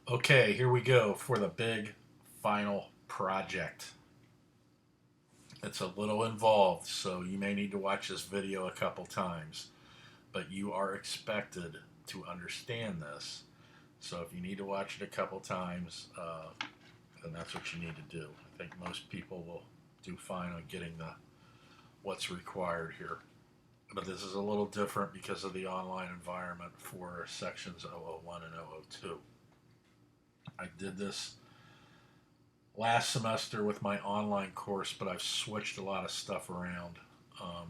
Okay, here we go for the big final project. It's a little involved, so you may need to watch this video a couple times, but you are expected to understand this. So if you need to watch it a couple times, then that's what you need to do. I think most people will do fine on getting the what's required here. But this is a little different because of the online environment for sections 001 and 002. I did this last semester with my online course, but I've switched a lot of stuff around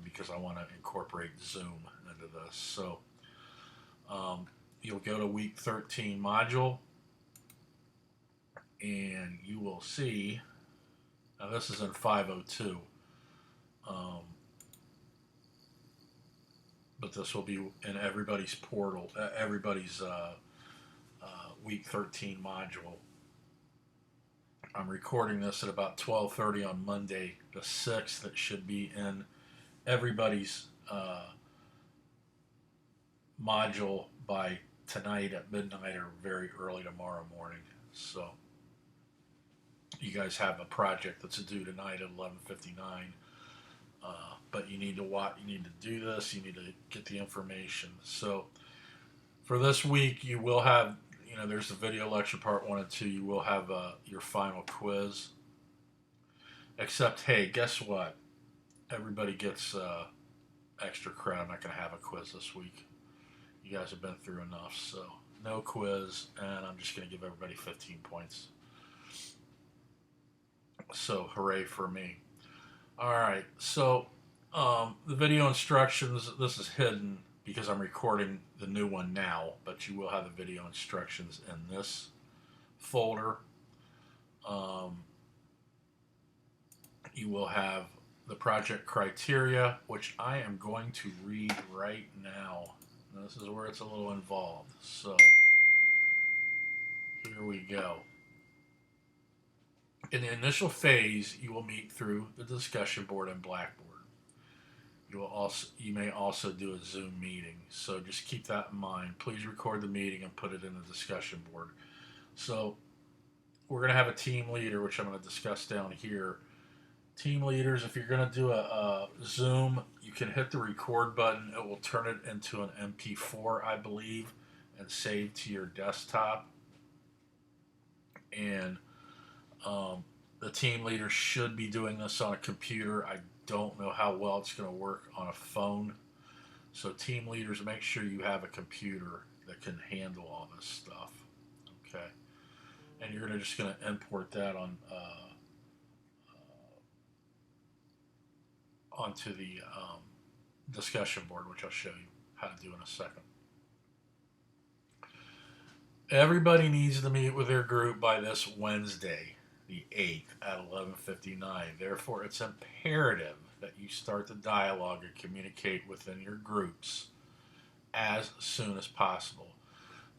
because I want to incorporate Zoom into this. So you'll go to week 13 module, and you will see, now this is in 502, but this will be in everybody's portal, everybody's week 13 module. I'm recording this at about 12:30 on Monday the 6th. It should be in everybody's module by tonight at midnight or very early tomorrow morning. So you guys have a project that's due tonight at 11:59. But you need to watch. You need to do this. You need to get the information. So for this week, you will have. There's the video lecture part 1 and 2. You will have your final quiz. Except, hey, guess what? Everybody gets extra credit. I'm not going to have a quiz this week. You guys have been through enough, so no quiz, and I'm just going to give everybody 15 points. So hooray for me. All right, so the video instructions, this is hidden because I'm recording the new one now, but you will have the video instructions in this folder. You will have the project criteria, which I am going to read right now. This is where it's a little involved. So here we go. In the initial phase, you will meet through the discussion board and Blackboard. You may also do a Zoom meeting, so just keep that in mind. Please record the meeting and put it in the discussion board. So we're going to have a team leader, which I'm going to discuss down here. Team leaders, if you're going to do a Zoom, you can hit the record button. It will turn it into an MP4, I believe, and save to your desktop. And the team leader should be doing this on a computer. I don't know how well it's going to work on a phone. So team leaders, make sure you have a computer that can handle all this stuff. Okay. And you're just going to import that onto the discussion board, which I'll show you how to do in a second. Everybody needs to meet with their group by this Wednesday, the 8th at 11:59. Therefore, it's imperative that you start the dialogue and communicate within your groups as soon as possible.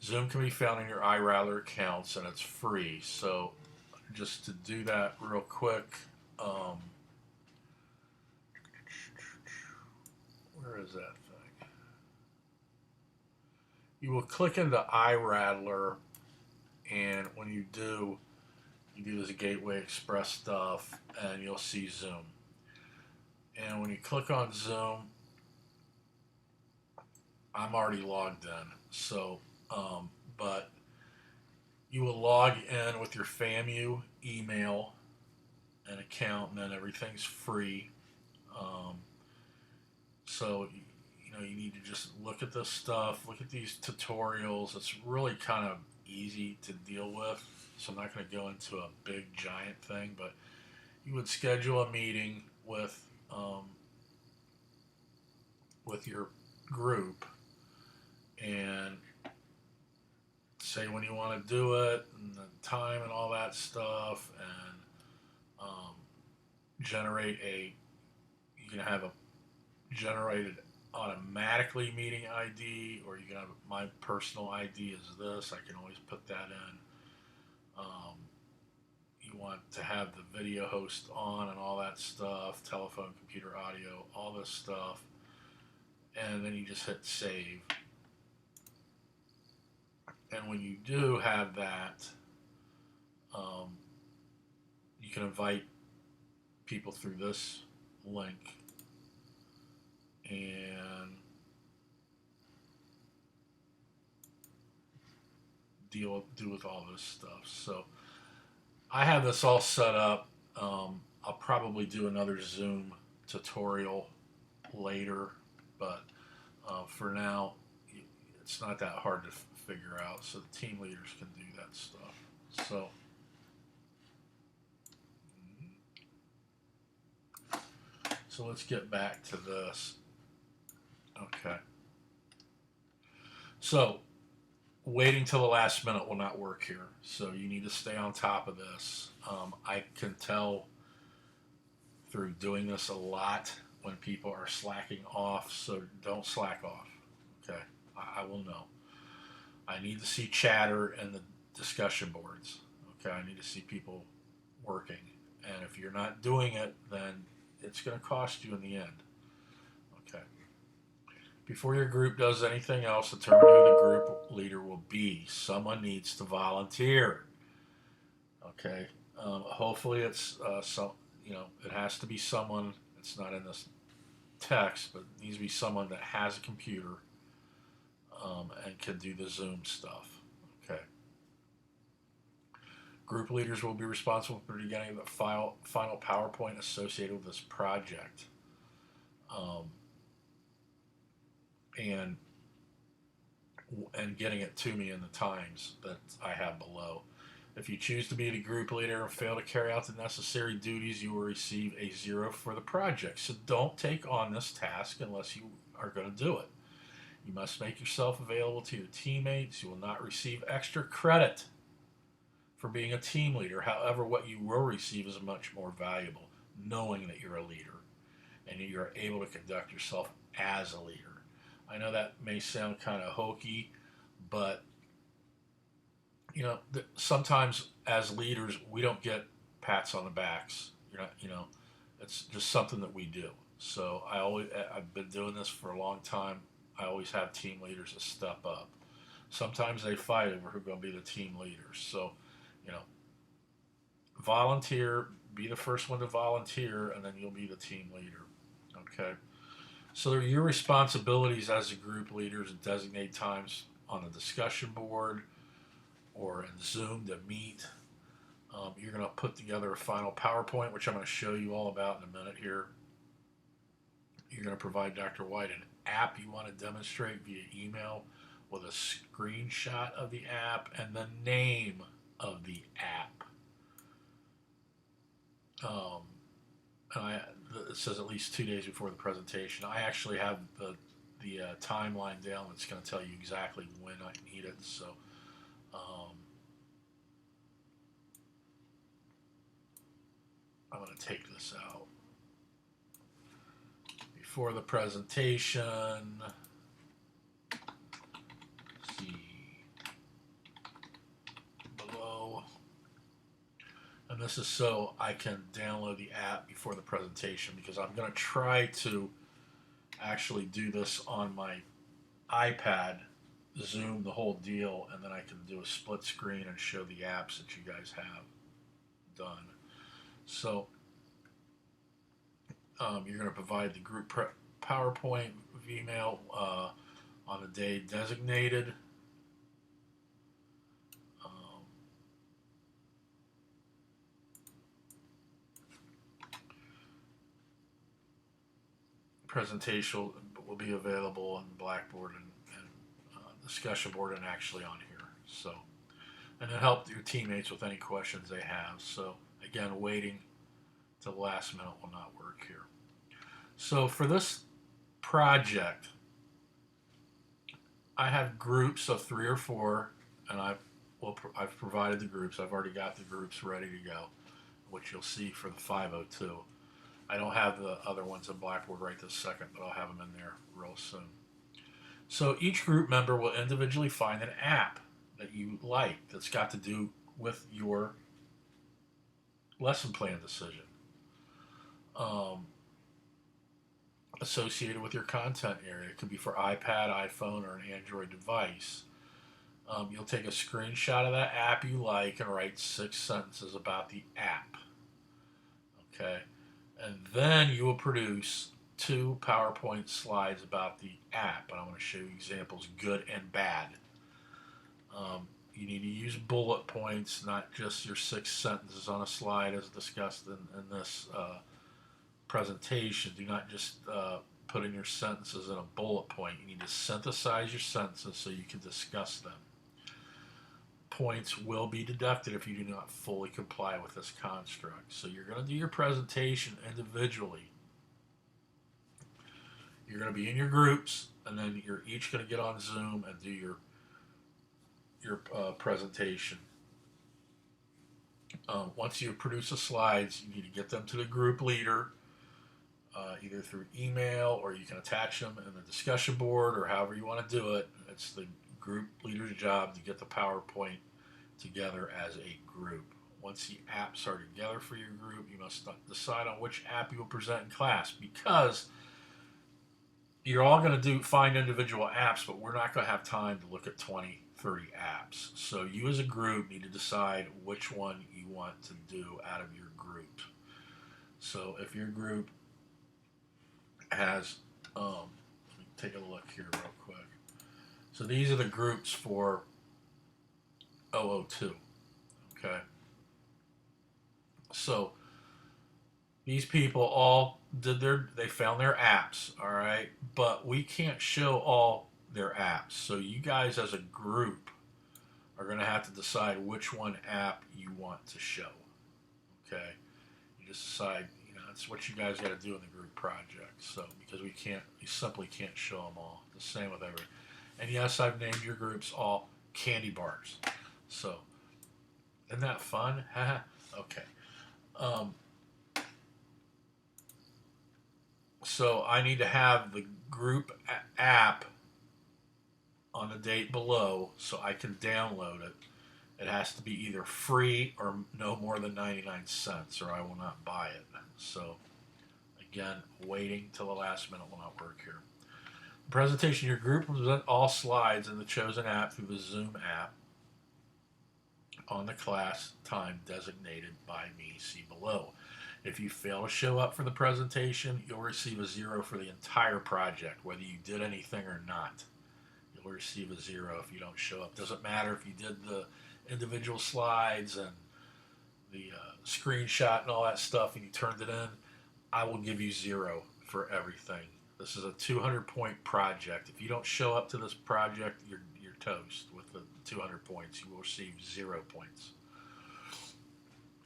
Zoom can be found in your iRattler accounts, and it's free. So just to do that real quick, where is that thing? You will click into iRattler, and when you do this Gateway Express stuff, and you'll see Zoom. And when you click on Zoom, I'm already logged in. So, but you will log in with your FAMU email and account, and then everything's free. So, you need to just look at this stuff, look at these tutorials. It's really kind of easy to deal with. So I'm not going to go into a big giant thing, but you would schedule a meeting with your group and say when you want to do it and the time and all that stuff, and you can have a generated automatically meeting ID, or you can have my personal ID is this. I can always put that in. You want to have the video host on and all that stuff, telephone, computer, audio, all this stuff, and then you just hit save. And when you do have that, um, you can invite people through this link and do with all this stuff. So I have this all set up. I'll probably do another Zoom tutorial later, but for now, it's not that hard to figure out. So the team leaders can do that stuff. So let's get back to this. Okay. So waiting till the last minute will not work here. So you need to stay on top of this. I can tell through doing this a lot when people are slacking off. So don't slack off. Okay. I will know. I need to see chatter in the discussion boards. Okay. I need to see people working. And if you're not doing it, then it's going to cost you in the end. Okay. Before your group does anything else, determine who the group leader will be. Someone needs to volunteer. Okay. Hopefully, it's it has to be someone. It's not in this text, but it needs to be someone that has a computer and can do the Zoom stuff. Okay. Group leaders will be responsible for getting the final PowerPoint associated with this project. And getting it to me in the times that I have below. If you choose to be the group leader and fail to carry out the necessary duties, you will receive a 0 for the project. So don't take on this task unless you are going to do it. You must make yourself available to your teammates. You will not receive extra credit for being a team leader. However, what you will receive is much more valuable, knowing that you're a leader and you're able to conduct yourself as a leader. I know that may sound kind of hokey, but sometimes as leaders we don't get pats on the backs. It's just something that we do. So I've been doing this for a long time. I always have team leaders that step up. Sometimes they fight over who's going to be the team leaders. So, volunteer, be the first one to volunteer, and then you'll be the team leader. Okay. So they're your responsibilities as a group leader to designate times on the discussion board or in Zoom to meet. You're going to put together a final PowerPoint, which I'm going to show you all about in a minute here. You're going to provide Dr. White an app you want to demonstrate via email with a screenshot of the app and the name of the app. It says at least 2 days before the presentation. I actually have the timeline down that's going to tell you exactly when I need it. So I'm going to take this out. Before the presentation, see below. And this is so I can download the app before the presentation, because I'm going to try to actually do this on my iPad, Zoom the whole deal, and then I can do a split screen and show the apps that you guys have done. So you're going to provide the group PowerPoint email on the day designated. Presentation will be available on Blackboard and discussion board and actually on here. So, and then help your teammates with any questions they have. So again, waiting till the last minute will not work here. So for this project, I have groups of 3 or 4, and I've provided the groups. I've already got the groups ready to go, which you'll see for the 502. I don't have the other ones in Blackboard right this second, but I'll have them in there real soon. So each group member will individually find an app that you like that's got to do with your lesson plan decision, associated with your content area. It could be for iPad, iPhone, or an Android device. You'll take a screenshot of that app you like and write 6 sentences about the app. Okay, and then you will produce 2 PowerPoint slides about the app, and I'm going to show you examples, good and bad. You need to use bullet points, not just your 6 sentences on a slide as discussed in this presentation. Do not just put in your sentences in a bullet point. You need to synthesize your sentences so you can discuss them. Points will be deducted if you do not fully comply with this construct. So you're going to do your presentation individually. You're going to be in your groups, and then you're each going to get on Zoom and do your presentation. Once you produce the slides, you need to get them to the group leader, either through email, or you can attach them in the discussion board, or however you want to do it. It's the group leader's job to get the PowerPoint together as a group. Once the apps are together for your group, you must decide on which app you will present in class, because you're all going to find individual apps, but we're not going to have time to look at 20, 30 apps. So you as a group need to decide which one you want to do out of your group. So if your group has, let me take a look here real quick. So these are the groups for 002. Okay. So these people all they found their apps, all right, but we can't show all their apps. So you guys as a group are going to have to decide which one app you want to show. Okay. You just decide, that's what you guys got to do in the group project. So because we simply can't show them all. The same with everything. And yes, I've named your groups all candy bars. So isn't that fun? Okay. So I need to have the group app on the date below so I can download it. It has to be either free or no more than 99 cents, or I will not buy it. So again, waiting till the last minute will not work here. The presentation, your group will present all slides in the chosen app through the Zoom app on the class time designated by me, see below. If you fail to show up for the presentation, you'll receive a 0 for the entire project, whether you did anything or not. You'll receive a 0 if you don't show up. Doesn't matter if you did the individual slides and the screenshot and all that stuff and you turned it in, I will give you 0 for everything. This is a 200-point project. If you don't show up to this project, you're toast with the 200 points. You will receive 0 points.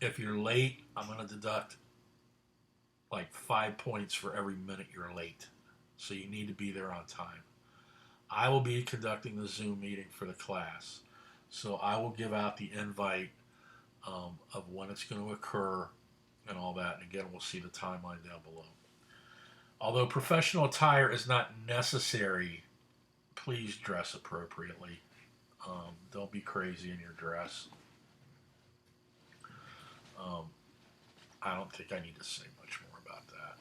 If you're late, I'm going to deduct like 5 points for every minute you're late. So you need to be there on time. I will be conducting the Zoom meeting for the class. So I will give out the invite of when it's going to occur and all that. And again, we'll see the timeline down below. Although professional attire is not necessary, please dress appropriately. Don't be crazy in your dress. I don't think I need to say much more about that.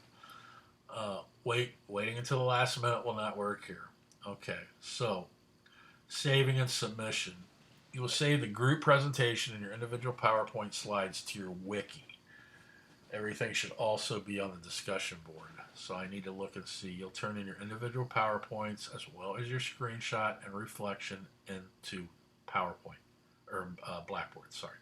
Waiting until the last minute will not work here. Okay, so saving and submission. You will save the group presentation and your individual PowerPoint slides to your wiki. Everything should also be on the discussion board. So I need to look and see. You'll turn in your individual PowerPoints as well as your screenshot and reflection into PowerPoint, or Blackboard, sorry.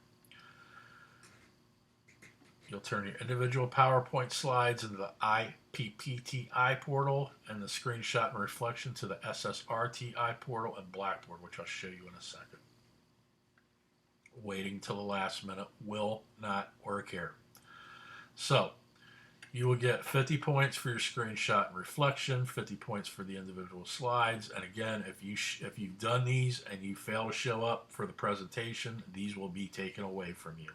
You'll turn your individual PowerPoint slides into the IPPTI portal and the screenshot and reflection to the SSRTI portal and Blackboard, which I'll show you in a second. Waiting till the last minute will not work here. So you will get 50 points for your screenshot and reflection, 50 points for the individual slides. And again, if you've done these and you fail to show up for the presentation, these will be taken away from you.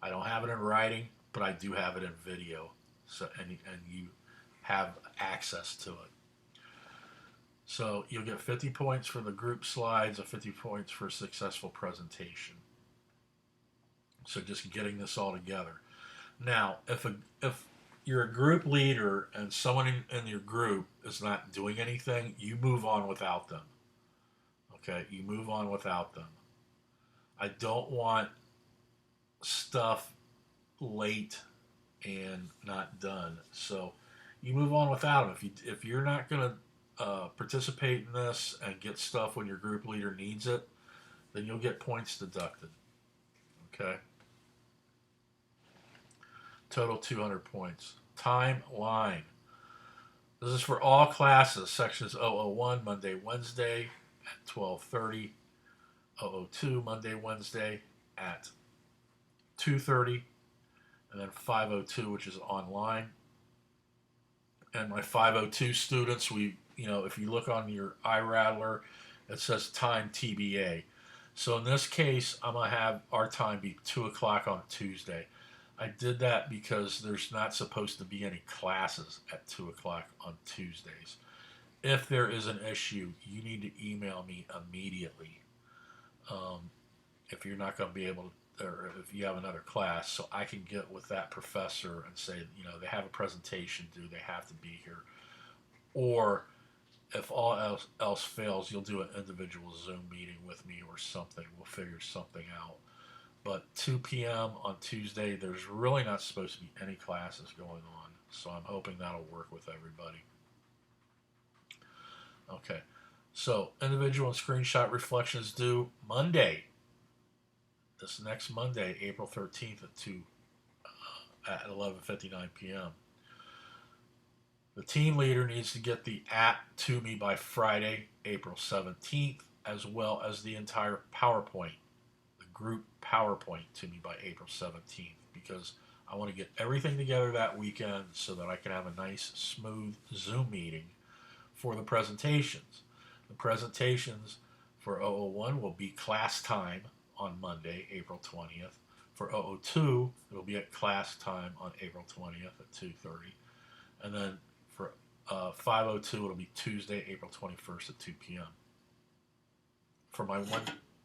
I don't have it in writing, but I do have it in video. So and you have access to it. So you'll get 50 points for the group slides and 50 points for a successful presentation. So just getting this all together. Now, if you're a group leader and someone in your group is not doing anything, you move on without them. Okay, you move on without them. I don't want stuff late and not done. So you move on without them. If you're not going to participate in this and get stuff when your group leader needs it, then you'll get points deducted. Okay. Total 200 points. Timeline. This is for all classes. Sections 001 Monday, Wednesday at 12:30. 002 Monday, Wednesday at 2:30, and then 502, which is online. And my 502 students, if you look on your iRattler, it says time TBA. So in this case, I'm gonna have our time be 2 o'clock on Tuesday. I did that because there's not supposed to be any classes at 2 o'clock on Tuesdays. If there is an issue, you need to email me immediately. If you're not going to be able to, or if you have another class, so I can get with that professor and say, they have a presentation due, they have to be here. Or if all else fails, you'll do an individual Zoom meeting with me or something. We'll figure something out. But 2 p.m. on Tuesday, there's really not supposed to be any classes going on. So I'm hoping that'll work with everybody. Okay. So individual and screenshot reflections due Monday. This next Monday, April 13th at 11:59 p.m. The team leader needs to get the app to me by Friday, April 17th, as well as the entire PowerPoint, the group PowerPoint to me by April 17th, because I want to get everything together that weekend so that I can have a nice, smooth Zoom meeting for the presentations. The presentations for 001 will be class time on Monday, April 20th. For 002, it will be at class time on April 20th at 2:30. And then for 502, it'll be Tuesday, April 21st at 2 p.m. For my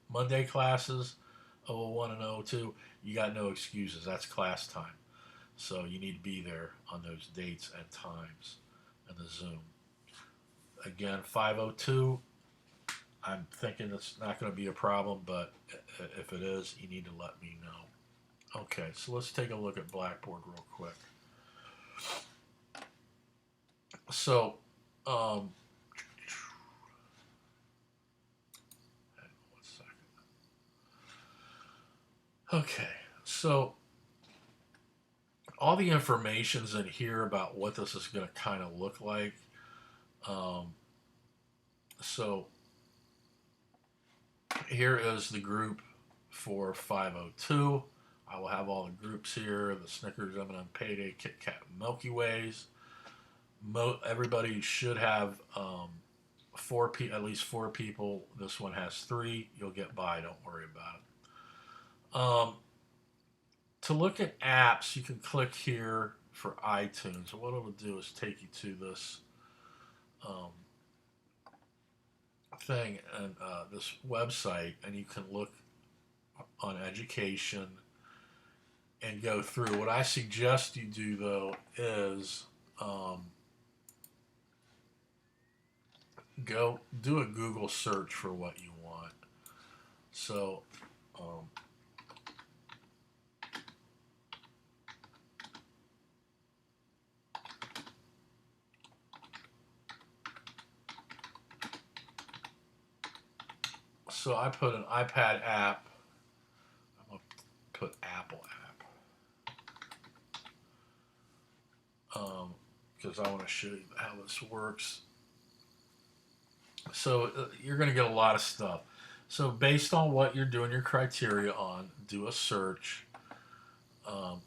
Monday classes, 001 and 002, you got no excuses. That's class time. So you need to be there on those dates and times in the Zoom. Again, 502, I'm thinking it's not going to be a problem, but if it is, you need to let me know. Okay, so let's take a look at Blackboard real quick. So, hang on 1 second. Okay, so all the information's in here about what this is going to kind of look like. So here is the group for 502. I will have all the groups here: the Snickers, M&M, Payday, Kit Kat, Milky Ways. Everybody should have at least 4 people. This one has 3. You'll get by. Don't worry about it. To look at apps, you can click here for iTunes. What it'll do is take you to this thing and this website, and you can look on education and go through. What I suggest you do, though, is go do a Google search for what you want. So so I put an iPad app. I'm going to put Apple app. Because I want to show you how this works. So you're going to get a lot of stuff. So based on what you're doing your criteria on, do a search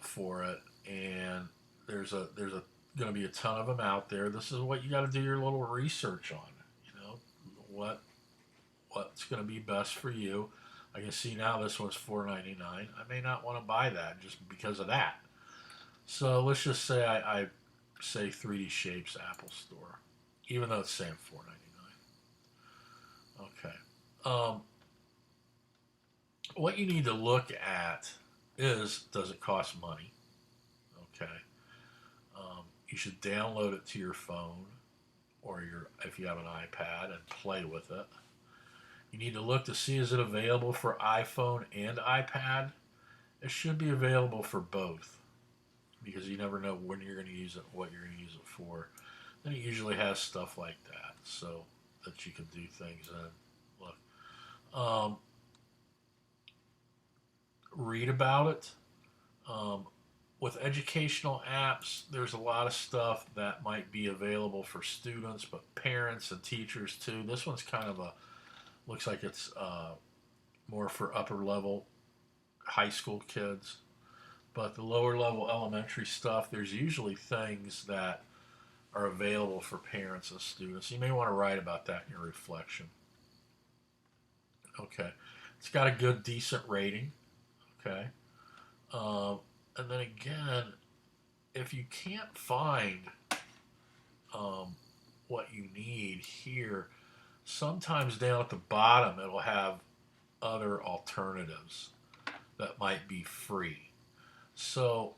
for it, and there's going to be a ton of them out there. This is what you got to do your little research on. What's going to be best for you. I can see now this one's $4.99. I may not want to buy that just because of that. So let's just say I say 3D Shapes Apple Store, even though it's saying $4.99. Okay. What you need to look at is, does it cost money? Okay. You should download it to your phone or if you have an iPad, and play with it. You need to look to see, is it available for iPhone and iPad? It should be available for both, because you never know when you're going to use it, what you're going to use it for. And it usually has stuff like that, so that you can do things in. Look, read about it. Um, with educational apps, there's a lot of stuff that might be available for students, but parents and teachers too. This one's kind of looks like it's more for upper level high school kids. But the lower level elementary stuff, there's usually things that are available for parents and students. You may want to write about that in your reflection. Okay. It's got a good, decent rating. Okay. And then again, if you can't find um, what you need here, sometimes down at the bottom it'll have other alternatives that might be free. So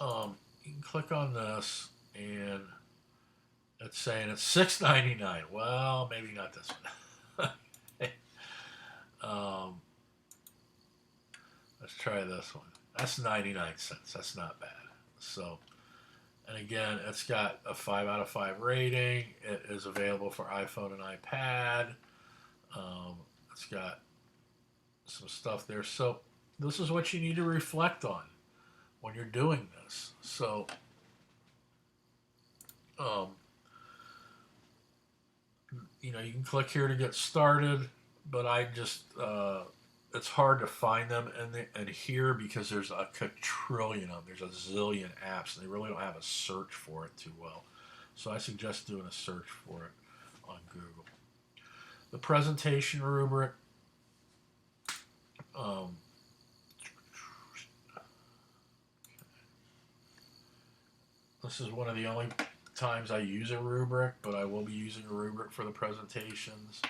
you can click on this, and it's saying it's $6.99. Well, maybe not this one. Let's try this one. That's 99 cents. That's not bad. So, and again, it's got a 5 out of 5 rating. It is available for iPhone and iPad. It's got some stuff there. So this is what you need to reflect on when you're doing this. So, you can click here to get started, but I just, it's hard to find them in here because there's a quadrillion of them. There's a zillion apps, and they really don't have a search for it too well. So I suggest doing a search for it on Google. The presentation rubric. This is one of the only times I use a rubric, but I will be using a rubric for the presentations.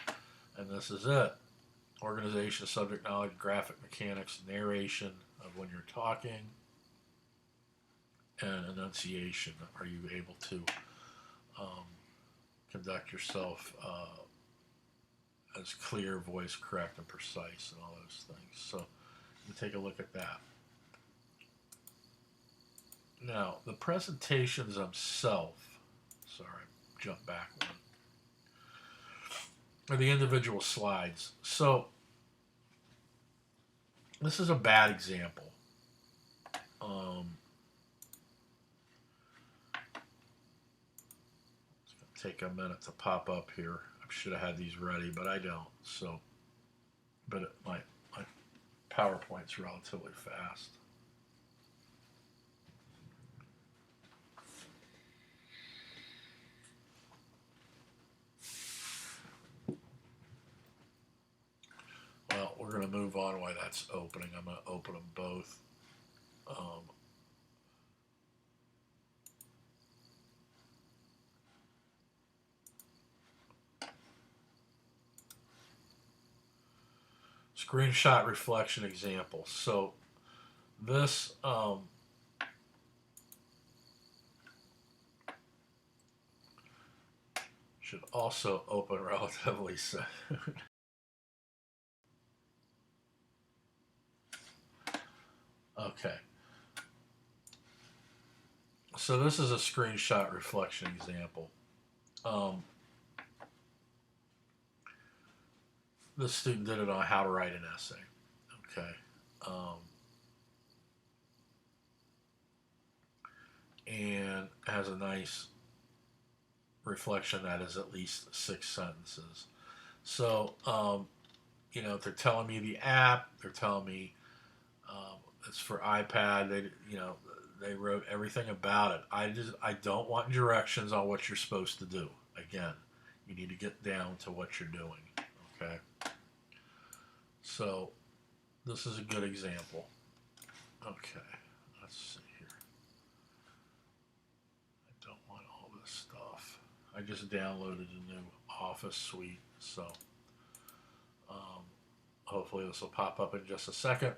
And this is it. Organization, subject knowledge, graphic mechanics, narration of when you're talking, and enunciation. Are you able to conduct yourself as clear, voice correct, and precise, and all those things? So you take a look at that. Now, the presentations themselves, sorry, jump back one, are the individual slides. So this is a bad example. It's going to take a minute to pop up here. I should have had these ready, but I don't. So, but my PowerPoint's relatively fast. Well, we're going to move on while that's opening. I'm going to open them both. Screenshot reflection example. So this should also open relatively soon. Okay. So this is a screenshot reflection example. The student did it on how to write an essay. Okay. And has a nice reflection that is at least 6 sentences. So, they're telling me the app, they're telling me it's for iPad. They wrote everything about it. I don't want directions on what you're supposed to do. Again, you need to get down to what you're doing. Okay. So this is a good example. Okay, let's see here. I don't want all this stuff. I just downloaded a new Office suite, so hopefully this will pop up in just a second.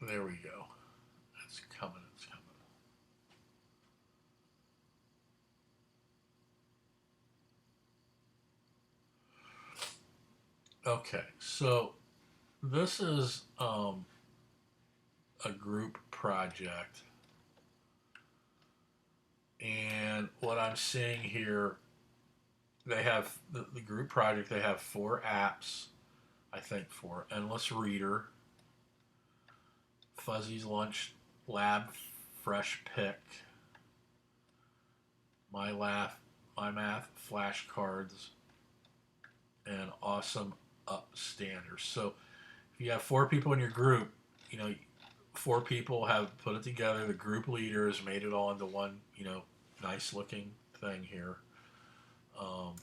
There we go. It's coming. It's coming. Okay, so this is a group project, and what I'm seeing here, they have the group project. They have 4 apps, I think, for Endless Reader, Fuzzy's Lunch Lab, Fresh Pick, My Laugh, My Math flashcards, and Awesome Upstanders. So if you have 4 people in your group, you know, 4 people have put it together. The group leaders made it all into one, nice looking thing here. Um,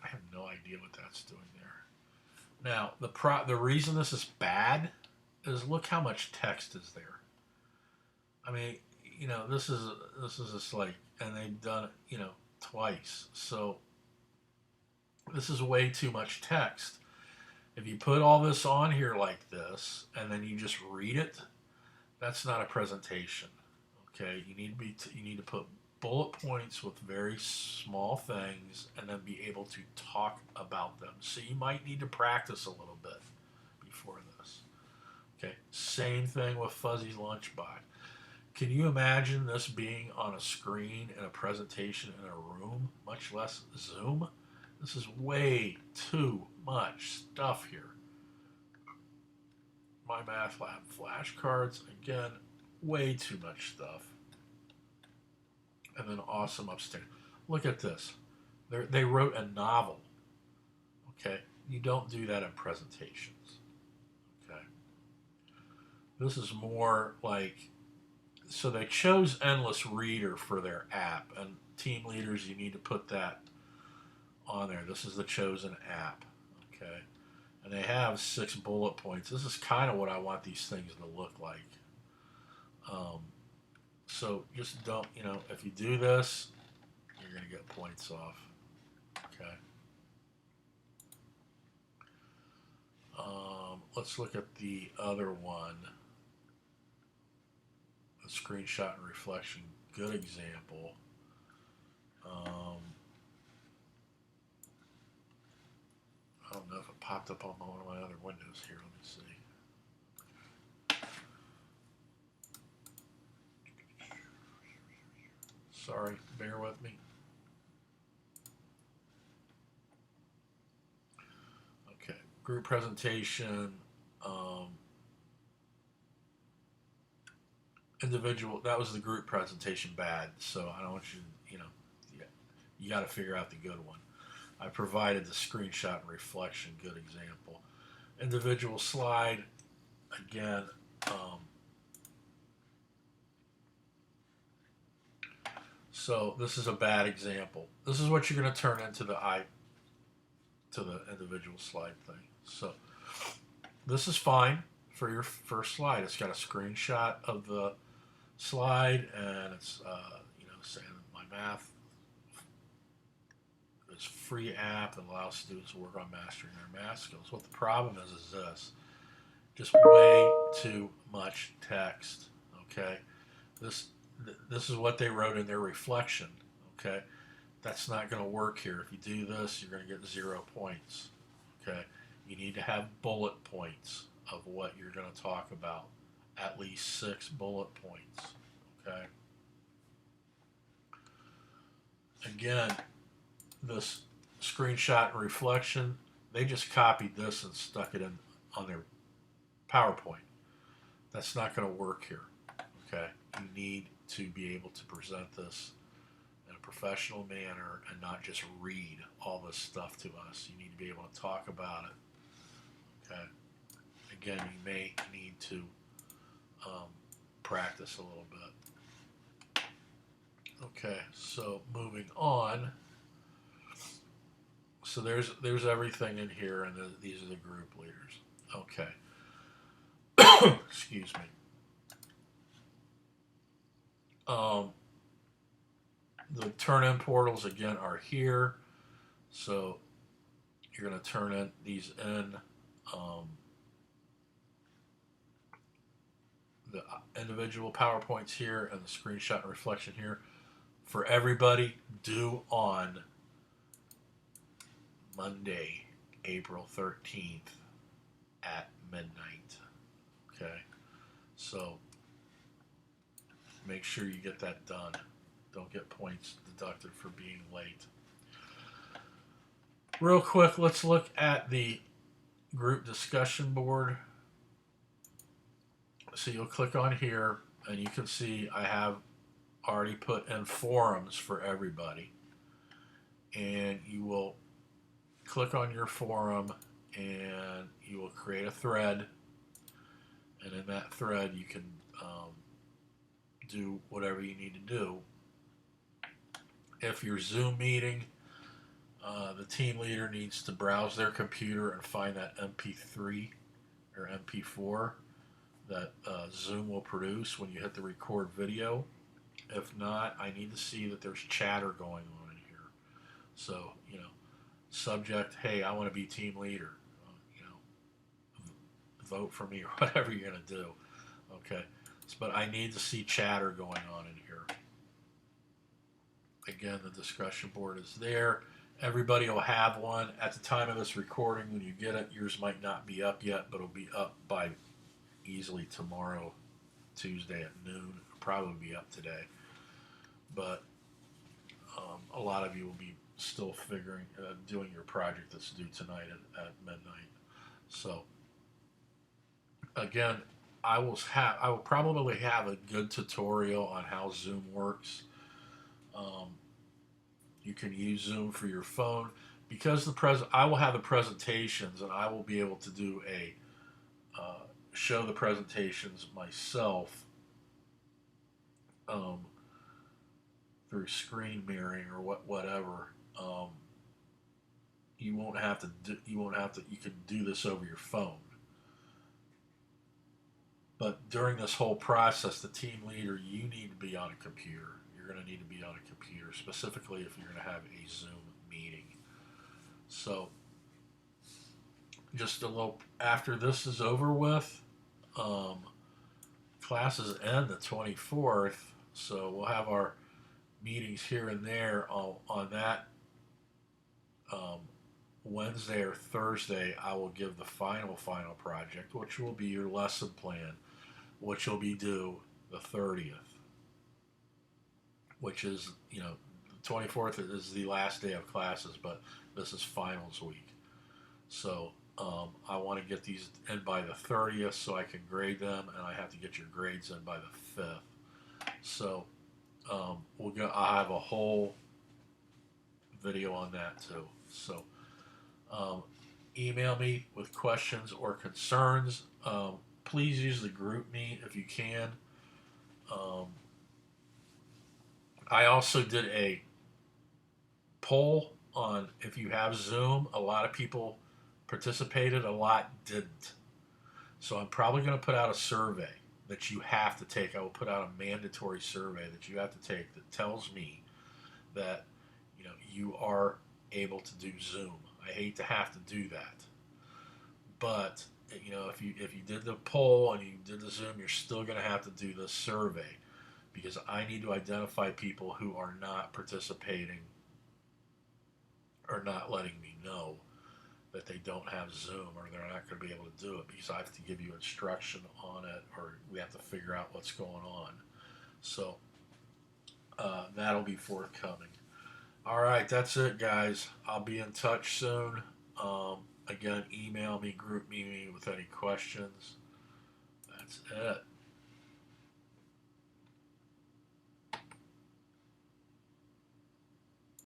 I have no idea what that's doing there. Now, the reason this is bad is look how much text is there. I mean, this is just like, and they've done it, twice. So this is way too much text. If you put all this on here like this and then you just read it, that's not a presentation. Okay, you need to put bullet points with very small things and then be able to talk about them. So you might need to practice a little bit before this. Okay, same thing with Fuzzy's Lunchbox. Can you imagine this being on a screen in a presentation in a room, much less Zoom? This is way too much stuff here. My Math Lab flashcards, again, way too much stuff. And then Awesome Upstairs. Look at this. They wrote a novel. Okay, you don't do that in presentations. Okay, this is more like, so they chose Endless Reader for their app, and team leaders, you need to put that on there. This is the chosen app. Okay, and they have 6 bullet points. This is kind of what I want these things to look like. So just don't, if you do this, you're going to get points off. Okay. Let's look at the other one. The screenshot and reflection. Good example. I don't know if it popped up on one of my other windows here. Let me see. Sorry, bear with me. Okay, group presentation, individual. That was the group presentation bad. So I don't want you to, you got to figure out the good one. I provided the screenshot and reflection. Good example. Individual slide, again. So this is a bad example. This is what you're going to turn into the individual slide thing. So this is fine for your first slide. It's got a screenshot of the slide, and it's saying My Math is free app that allows students to work on mastering their math skills. What the problem is this: just way too much text. Okay, this is what they wrote in their reflection. Okay, that's not going to work here. If you do this, you're going to get 0 points. Okay, you need to have bullet points of what you're going to talk about. At least 6 bullet points. Okay. Again, this screenshot and reflection, they just copied this and stuck it in on their PowerPoint. That's not going to work here. Okay, you need to be able to present this in a professional manner and not just read all this stuff to us. You need to be able to talk about it. Okay. Again, you may need to practice a little bit. Okay, so moving on. So there's everything in here, and these are the group leaders. Okay. Excuse me. The turn-in portals again are here, so you're going to turn in these in. The individual PowerPoints here and the screenshot and reflection here for everybody due on Monday. April 13th at midnight. Okay, so make sure you get that done. Don't get points deducted for being late. Real quick, let's look at the group discussion board. So you'll click on here and you can see I have already put in forums for everybody. And you will click on your forum and you will create a thread. And in that thread, you can do whatever you need to do. If you're Zoom meeting, the team leader needs to browse their computer and find that MP3 or MP4 that Zoom will produce when you hit the record video. If not, I need to see that there's chatter going on in here. So, subject, hey, I want to be team leader. Vote for me or whatever you're going to do. Okay. But I need to see chatter going on in here. Again, the discussion board is there. Everybody will have one. At the time of this recording, when you get it, yours might not be up yet, but it'll be up by easily tomorrow, Tuesday at noon. It'll probably be up today. But a lot of you will be still doing your project that's due tonight at midnight. So, again, I will probably have a good tutorial on how Zoom works. You can use Zoom for your phone because I will have the presentations and I will be able to do show the presentations myself through screen mirroring or whatever. You can do this over your phone. But during this whole process, the team leader, you need to be on a computer. You're going to need to be on a computer, specifically if you're going to have a Zoom meeting. So, just a little, after this is over with, classes end the 24th, so we'll have our meetings here and there on that Wednesday or Thursday. I will give the final project, which will be your lesson plan, which will be due the 30th, which is, the 24th is the last day of classes, but this is finals week. So I want to get these in by the 30th so I can grade them, and I have to get your grades in by the 5th. So I'll have a whole video on that too. So email me with questions or concerns. Please use the group me if you can. I also did a poll on if you have Zoom. A lot of people participated, a lot didn't. So I'm probably going to put out a survey that you have to take. I will put out a mandatory survey that you have to take that tells me that you are able to do Zoom. I hate to have to do that, but if you did the poll and you did the Zoom, you're still going to have to do this survey because I need to identify people who are not participating or not letting me know that they don't have Zoom or they're not going to be able to do it because I have to give you instruction on it or we have to figure out what's going on. So that'll be forthcoming. All right, that's it, guys. I'll be in touch soon. Again, email me, group me with any questions.